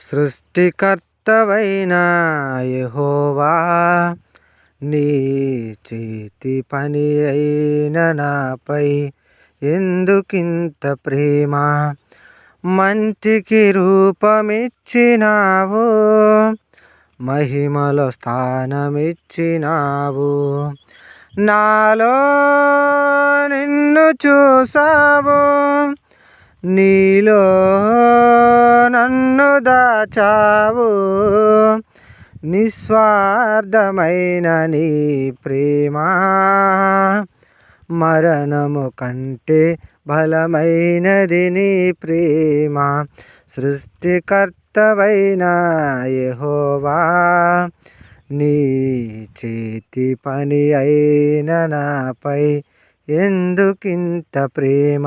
సృష్టికర్తవైన యెహోవా, నీ చేతి పని అయిన నాపై ఎందుకింత ప్రేమ? మంటికి రూపమిచ్చినావు, మహిమలో స్థానమిచ్చినావు. నాలో నిన్ను చూసావు, నీలో నన్ను దాచావు. నిస్వార్థమైన నీ ప్రేమ మరణము కంటే బలమైనది నీ ప్రేమ. సృష్టికర్తవైన యెహోవా, నీ చేతి పని అయిన నాపై ఎందుకింత ప్రేమ?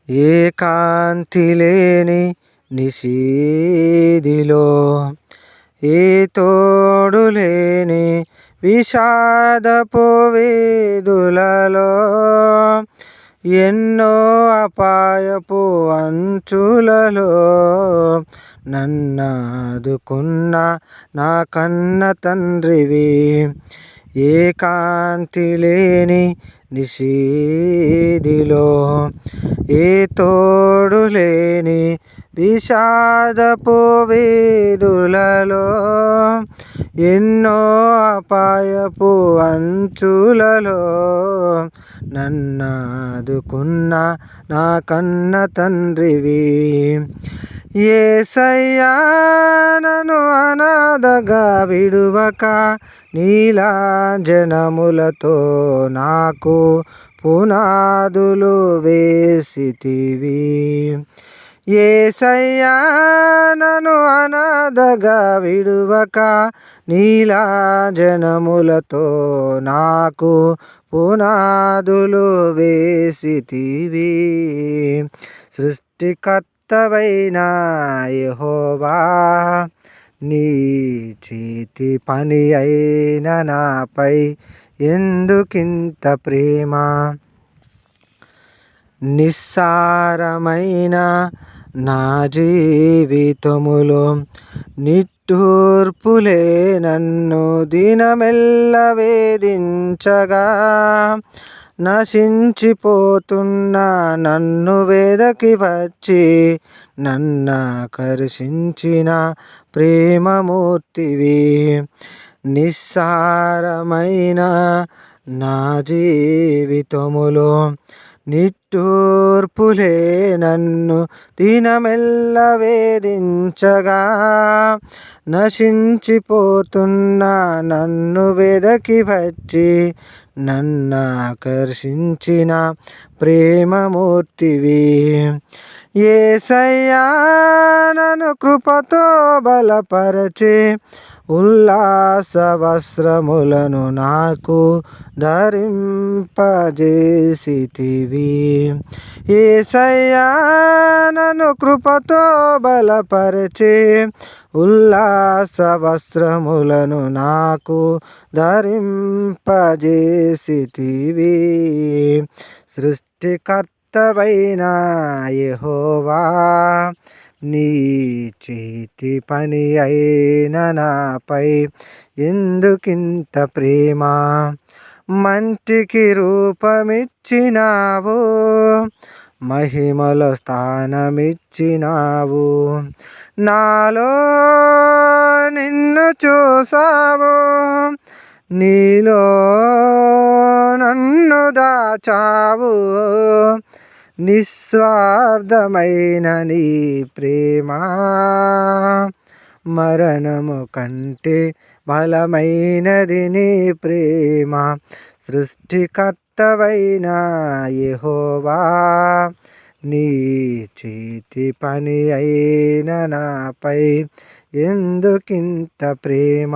ఏ కాంతి లేని నిశీదిలో, ఏ తోడు లేని విషాదపు వీధులలో, ఎన్నో అపాయపు అంచులలో నన్నాదుకున్న నా కన్న తండ్రివి. ఏ కాంతి లేని నిశీదిలో, ఏ తోడు లేని విషాదపు వీధులలో, ఎన్నో అపాయపు అంచులలో నన్నాదుకున్న నా కన్న తండ్రివి. యేసయ్యా, నన్ను అనాథగా విడువక నీలాంజనములతో నాకు పునాదులు వేసితివి. యేసయ్యా, నన్ను అనాథగా విడువక నీలాంజనములతో నాకు పునాదులు వేసితివి. సృష్టికర్తవైన యెహోవా, నీ చేతి పని అయిన నాపై ఎందుకింత ప్రేమ? నిస్సారమైన నా జీవితములో నిట్టూర్పులే నన్ను దినమెల్ల వేధించగా, నశించిపోతున్న నన్ను వెదకి వచ్చి నన్నాకర్షించిన ప్రేమమూర్తివి. నిస్సారమైన నా జీవితములో నిట్టూర్పులే నన్ను దినమెల్ల వేధించగా, నశించిపోతున్న నన్ను వెదకి వచ్చి నన్నాకర్షించిన ప్రేమమూర్తివి. యేసయ్యా, నన్ను కృపతో బలపరచి ఉల్లాస వస్త్రములను నాకు ధరింపజేసితివి. యేసయ్యా, నన్ను కృపతో బలపరచి ఉల్లాస వస్త్రములను నాకు ధరింపజేసితివి. సృష్టికర్తవైన యెహోవా, నీ చేతి పని అయిన నాపై ఎందుకింత ప్రేమ? మంటికి రూపమిచ్చినావు, మహిమలో స్థానమిచ్చినావు. నాలో నిన్ను చూసావు, నీలో నన్ను దాచావు. నిస్వార్థమైన నీ ప్రేమ మరణము కంటే బలమైనది నీ ప్రేమ. సృష్టికర్తవైన యెహోవా, నీ చేతి పని అయిన నాపై ఎందుకింత ప్రేమ?